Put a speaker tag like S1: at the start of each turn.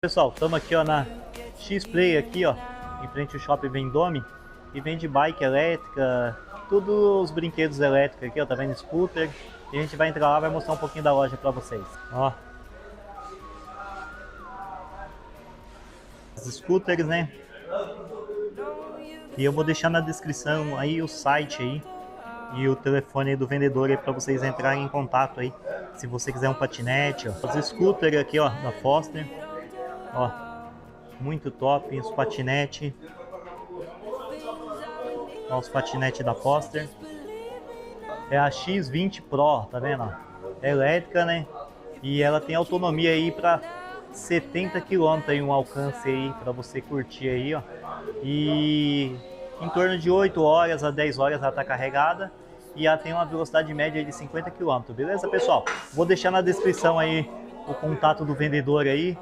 S1: Pessoal, estamos aqui ó, na X-Play aqui ó, em frente ao Shopping Vendôme, e vende bike elétrica, todos os brinquedos elétricos aqui ó, tá vendo, scooter, e a gente vai entrar lá e vai mostrar um pouquinho da loja para vocês. Ó, os scooters, né? E eu vou deixar na descrição aí o site aí e o telefone aí do vendedor aí para vocês entrarem em contato aí, se você quiser um patinete, ó. Os scooters aqui ó, da Foster, ó, muito top, os patinetes. Olha os patinetes da Foster. É a X20 Pro, tá vendo? É elétrica, né? E ela tem autonomia aí para 70 km aí, um alcance aí para você curtir aí, ó. E em torno de 8 horas a 10 horas ela tá carregada e ela tem uma velocidade média de 50 km, beleza, pessoal? Vou deixar na descrição aí o contato do vendedor aí